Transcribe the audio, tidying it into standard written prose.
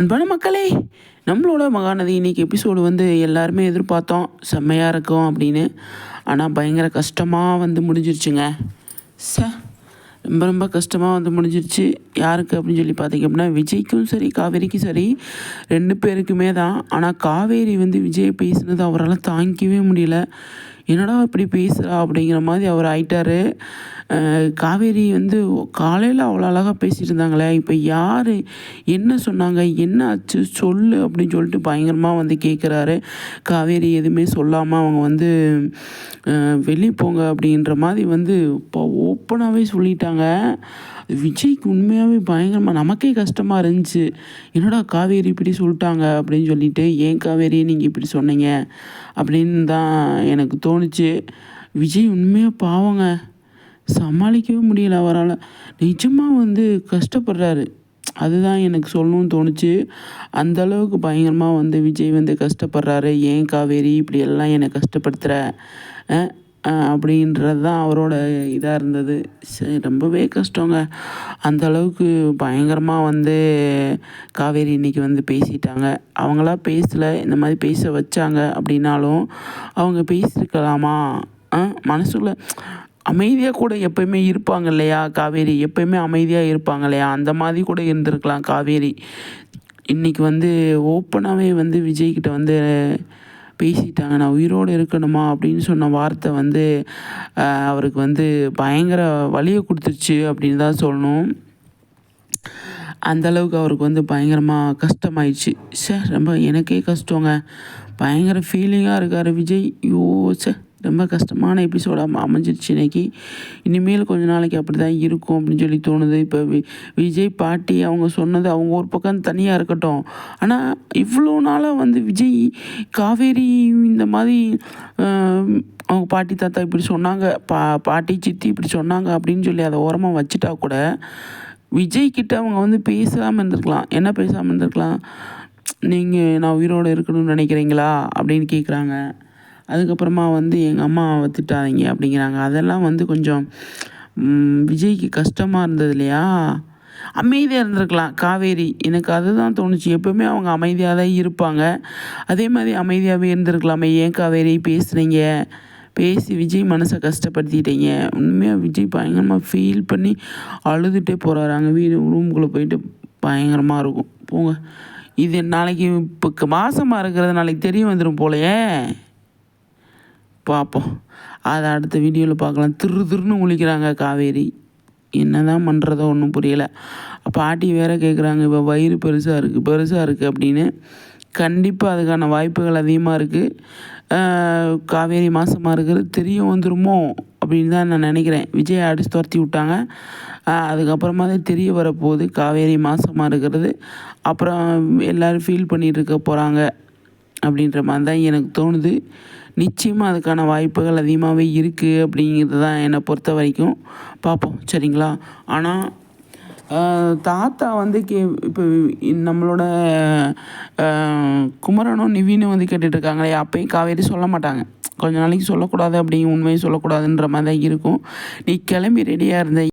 அன்பான மக்களே, நம்மளோட மகாநதி இன்னைக்கு எபிசோடு வந்து எல்லாருமே எதிர்பார்த்தோம் செம்மையாக இருக்கும் அப்படின்னு. ஆனால் பயங்கர கஷ்டமாக வந்து முடிஞ்சிருச்சுங்க. ச ரொம்ப ரொம்ப கஷ்டமாக வந்து முடிஞ்சிருச்சு. யாருக்கு அப்படின்னு சொல்லி பார்த்தீங்க அப்படின்னா, விஜய்க்கும் சரி காவேரிக்கும் சரி 2 பேருக்குமே தான். ஆனால் காவேரி வந்து விஜய் பேசினது அவரால் தாங்கிக்கவே முடியல. என்னடா இப்படி பேசுகிறா அப்படிங்கிற மாதிரி அவர் ஆயிட்டார். காவேரி வந்து காலையில் அவ்வளோ அழகாக பேசிகிட்டு இருந்தாங்களே, இப்போ யார் என்ன சொன்னாங்க, என்ன ஆச்சு சொல்லு அப்படின்னு சொல்லிட்டு பயங்கரமாக வந்து கேட்குறாரு. காவேரி எதுவுமே சொல்லாமல் அவங்க வந்து வெளியே போங்க அப்படின்ற மாதிரி வந்து இப்போ ஓப்பனாகவே சொல்லிட்டாங்க. விஜய்க்கு உண்மையாகவே பயங்கரமாக நமக்கே கஷ்டமாக இருந்துச்சு. என்னடா காவேரி இப்படி சொல்லிட்டாங்க அப்படின்னு சொல்லிட்டு, ஏன் காவேரி நீங்கள் இப்படி சொன்னீங்க அப்படின்னு தான் எனக்கு தோணுச்சு. விஜய் உண்மையாக பாவங்க, சமாளிக்கவே முடியல அவரால். நிஜமாக வந்து கஷ்டப்படுறாரு. அதுதான் எனக்கு சொல்லணும்னு தோணுச்சு. அந்தளவுக்கு பயங்கரமாக வந்து விஜய் வந்து கஷ்டப்படுறாரு. ஏன் காவேரி இப்படி எல்லாம் என்னை கஷ்டப்படுத்துகிற அப்படின்றது தான் அவரோட இதாக இருந்தது. சரி, ரொம்பவே கஷ்டங்க. அந்த அளவுக்கு பயங்கரமாக வந்து காவேரி இன்றைக்கி வந்து பேசிட்டாங்க. அவங்களா பேசலை, இந்த மாதிரி பேச வச்சாங்க அப்படின்னாலும் அவங்க பேசியிருக்கலாமா? மனசுக்குள்ள அமைதியாக கூட எப்போயுமே இருப்பாங்க இல்லையா காவேரி, எப்போயுமே அமைதியாக இருப்பாங்க இல்லையா, அந்த மாதிரி கூட இருந்திருக்கலாம் காவேரி. இன்றைக்கி வந்து ஓப்பனாகவே வந்து விஜய்கிட்ட வந்து பேசிட்டாங்க. நான் உயிரோடு இருக்கணுமா அப்படின்னு சொன்ன வார்த்தை வந்து அவருக்கு வந்து பயங்கர வலியை கொடுத்துருச்சு அப்படின்னு தான் சொல்லணும். அந்தளவுக்கு அவருக்கு வந்து பயங்கரமாக கஷ்டமாயிடுச்சு. ரொம்ப எனக்கே கஷ்டங்க. பயங்கர ஃபீலிங்காக இருக்கார் விஜய். ஐயோ ரொம்ப கஷ்டமான எபிசோடாக அமைஞ்சிருச்சு இன்றைக்கி. இனிமேல் கொஞ்ச நாளைக்கு அப்படி தான் இருக்கும் அப்படின்னு சொல்லி தோணுது. இப்போ விஜய் பாட்டி அவங்க சொன்னது அவங்க ஒரு பக்கம் தனியாக இருக்கட்டும். ஆனால் இவ்வளோ நாளாக வந்து விஜய் காவேரி இந்த மாதிரி அவங்க பாட்டி தாத்தா இப்படி சொன்னாங்க, பாட்டி சித்தி இப்படி சொன்னாங்க அப்படின்னு சொல்லி அதை ஓரமாக வச்சுட்டா கூட, விஜய்கிட்ட அவங்க வந்து பேசாமல் இருந்திருக்கலாம். என்ன பேசாமல் இருந்திருக்கலாம்? நீங்கள் நான் உயிரோடு இருக்கணும்னு நினைக்கிறீங்களா அப்படின்னு கேட்குறாங்க. அதுக்கப்புறமா வந்து எங்கள் அம்மாவை திட்டாதீங்க அப்படிங்கிறாங்க. அதெல்லாம் வந்து கொஞ்சம் விஜய்க்கு கஷ்டமாக இருந்தது இல்லையா? அமைதியாக இருந்திருக்கலாம் காவேரி. எனக்கு அதுதான் தோணுச்சு. எப்போவுமே அவங்க அமைதியாக தான் இருப்பாங்க. அதே மாதிரி அமைதியாகவே இருந்திருக்கலாமே. ஏன் காவேரி பேசுகிறீங்க, பேசி விஜய் மனசை கஷ்டப்படுத்திட்டீங்க. உண்மையாக விஜய் பயங்கரமாக ஃபீல் பண்ணி அழுதுகிட்டே போகிறாரு. அங்கே ரூமுக்குள்ளே போயிட்டு பயங்கரமாக இருக்கும். போங்க, இது நாளைக்கு இப்போ மாதமாக இருக்கிறது நாளைக்கு தெரிய வந்துடும் போலையே. பார்ப்போம், அதை அடுத்த வீடியோவில் பார்க்கலாம். திருன்னு முழிக்கிறாங்க காவேரி. என்ன தான் பண்ணுறதோ ஒன்றும் புரியலை. பாட்டி வேறு கேட்குறாங்க, இப்போ வயிறு பெருசாக இருக்குது அப்படின்னு. கண்டிப்பாக அதுக்கான வாய்ப்புகள் அதிகமாக இருக்குது. காவேரி மாதமாக இருக்கிறது தெரிய வந்துருமோ அப்படின்னு தான் நான் நினைக்கிறேன். விஜய் அடித்து துரத்தி விட்டாங்க. அதுக்கப்புறமா தான் தெரிய வரப்போகுது காவேரி மாதமாக இருக்கிறது. அப்புறம் எல்லோரும் ஃபீல் பண்ணிகிட்டு இருக்க போகிறாங்க அப்படின்ற மாதிரி தான் எனக்கு தோணுது. நிச்சயமாக அதுக்கான வாய்ப்புகள் அதிகமாகவே இருக்குது அப்படிங்கிறது தான் என்னை பொறுத்த வரைக்கும். பார்ப்போம், சரிங்களா? ஆனால் தாத்தா வந்து இப்போ நம்மளோட குமரனும் நிவினும் வந்து கேட்டுட்ருக்காங்களே, அப்பயும் காவேரி சொல்ல மாட்டாங்க. கொஞ்ச நாளைக்கு சொல்லக்கூடாது அப்படிங்க, உண்மையை சொல்லக்கூடாதுன்ற மாதிரி தான் இருக்கும். நீ கிளம்பி ரெடியாக இருந்த